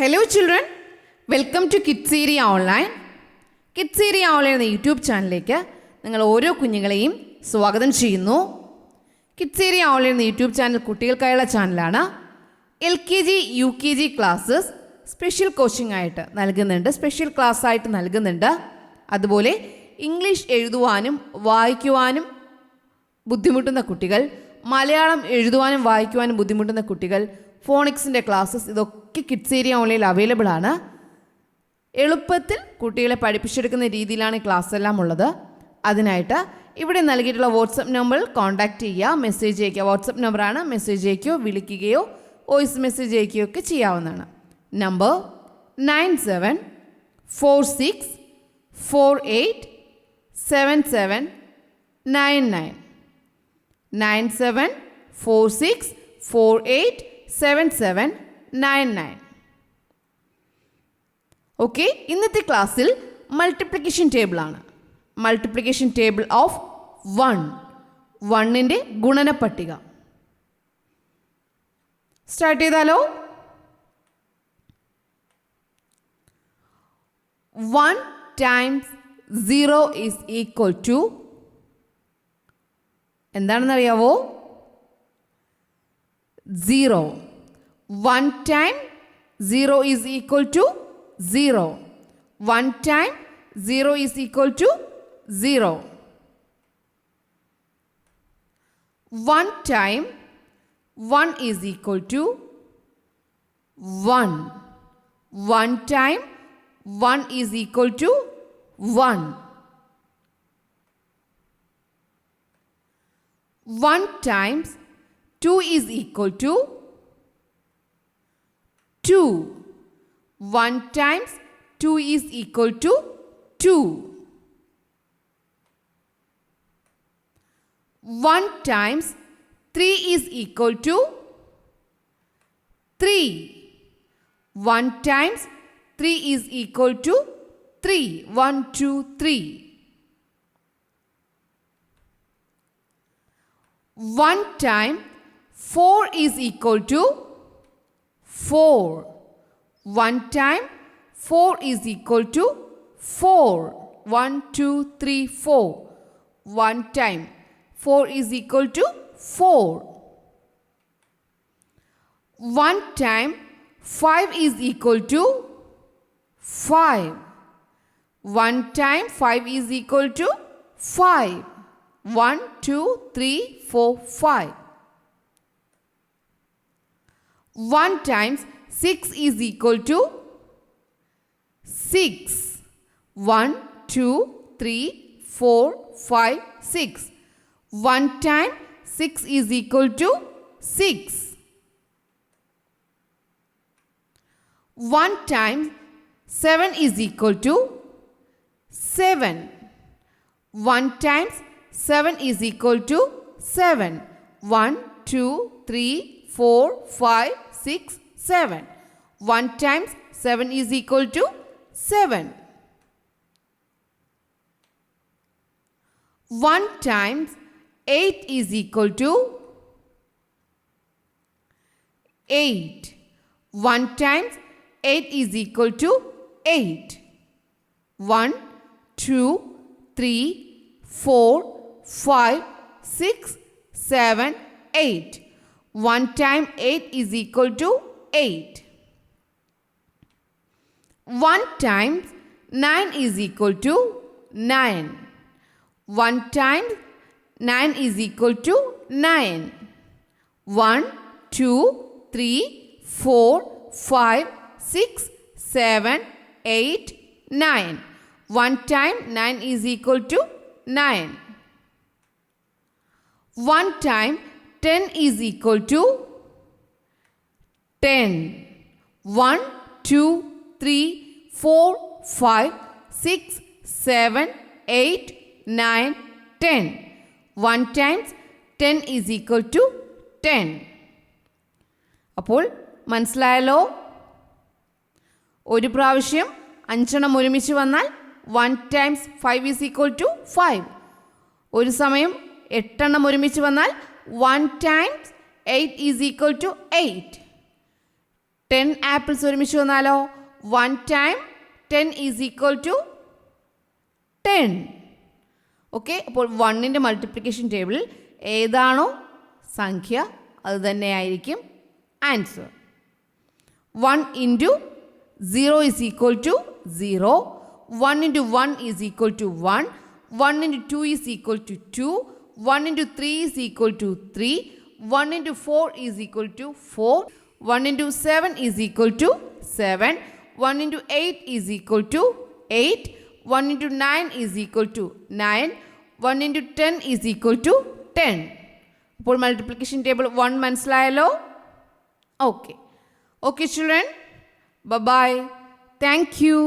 Hello children, welcome to Kids Area Online. Kids Area Online എന്ന YouTube ചാനലിലേക്ക് നിങ്ങൾ ഓരോ കുഞ്ഞുങ്ങളെയും സ്വാഗതം ചെയ്യുന്നു. Kids Area Online എന്ന യൂട്യൂബ് ചാനൽ കുട്ടികൾക്കായുള്ള ചാനലാണ്. LKG, UKG classes special coaching ആയിട്ട് നൽകുന്നുണ്ട്, സ്പെഷ്യൽ ക്ലാസ് ആയിട്ട് നൽകുന്നുണ്ട്. അതുപോലെ ഇംഗ്ലീഷ് എഴുതുവാനും വായിക്കുവാനും ബുദ്ധിമുട്ടുന്ന കുട്ടികൾ, മലയാളം എഴുതുവാനും വായിക്കുവാനും ബുദ്ധിമുട്ടുന്ന കുട്ടികൾ, ഫോണിക്സിൻ്റെ ക്ലാസ്സസ് ഇതൊക്കെ കിഡ്സ് ഏരിയ ഓൺലൈനിൽ അവൈലബിൾ ആണ്. എളുപ്പത്തിൽ കുട്ടികളെ പഠിപ്പിച്ചെടുക്കുന്ന രീതിയിലാണ് ക്ലാസ് എല്ലാം ഉള്ളത്. അതിനായിട്ട് ഇവിടെ നൽകിയിട്ടുള്ള വാട്സപ്പ് നമ്പറിൽ കോൺടാക്റ്റ് ചെയ്യുക, മെസ്സേജ് അയയ്ക്കുക. വാട്സപ്പ് നമ്പറാണ്, മെസ്സേജ് അയക്കുകയോ വിളിക്കുകയോ വോയിസ് മെസ്സേജ് അയക്കുകയോ ഒക്കെ ചെയ്യാവുന്നതാണ്. നമ്പർ 9746487799 9746487799. ഓക്കെ, ഇന്നത്തെ ക്ലാസ്സിൽ മൾട്ടിപ്ലിക്കേഷൻ ടേബിളാണ്. മൾട്ടിപ്ലിക്കേഷൻ ടേബിൾ ഓഫ് 1ൻ്റെ ഗുണനപ്പട്ടിക സ്റ്റാർട്ട് ചെയ്താലോ? 1 times 0 is equal to എന്താണെന്നറിയാവോ? 0. 1 time 0 is equal to 0. 1 time 0 is equal to 0. 1 time 1 is equal to 1. 1 time 1 is equal to 1. 1 times 2 is equal to 2. 1 times 2 is equal to 2. 1 times 3 is equal to 3. 1 times 3 is equal to 3. 1, 2, 3. 1 time 4 is equal to 4. 1 time 4 is equal to 4. 1, 2, 3, 4. 1 time 4 is equal to 4. 1 time 5 is equal to 5. 1 time 5 is equal to 5. 1, 2, 3, 4, 5. 1 times 6 is equal to 6. 1, 2, 3, 4, 5, 6. 1 time 6 is equal to 6. 1 time 7 is equal to 7. 1 times 7 is equal to 7. 1, 2, 3, 4, 5, 6, 7. 1 times 7 is equal to 7. 1 times 8 is equal to 8. 1 times 8 is equal to 8. 1, 2, 3, 4, 5, 6, 7, 8. 1 time 8 is equal to 8. 1 times 9 is equal to 9. 1 times 9 is equal to 9. 1, 2, 3, 4, 5, 6, 7, 8, 9. 1 time 9 is equal to 9. 1 time 10 is equal to 10. 1, 2, 3, 4, 5, 6, 7, 8, 9, 10. 1 times 10 is equal to 10. അപ്പോൾ മനസ്സിലായല്ലോ? ഒരു പ്രാവശ്യം 5 ഒരുമിച്ച് വന്നാൽ 1 times 5 is equal to 5. ഒരു സമയം 8 ഒരുമിച്ച് വന്നാൽ 1 times 8 is equal to 8. 10 apples ഒരുമിച്ച് വന്നാലോ 1 time 10 is equal to 10. Okay, അപ്പോൾ 1ൻ്റെ മൾട്ടിപ്ലിക്കേഷൻ ടേബിളിൽ ഏതാണോ സംഖ്യ അത് തന്നെയായിരിക്കും answer. 1 into 0 is equal to 0. 1 into 1 is equal to 1. 1 into 2 is equal to 2. 1 into 3 is equal to 3. 1 into 4 is equal to 4. 1 into 7 is equal to 7. 1 into 8 is equal to 8. 1 into 9 is equal to 9. 1 into 10 is equal to 10. അപ്പോൾ multiplication table 1 മനസ്സിലായല്ലോ? Okay, children, bye. Thank U.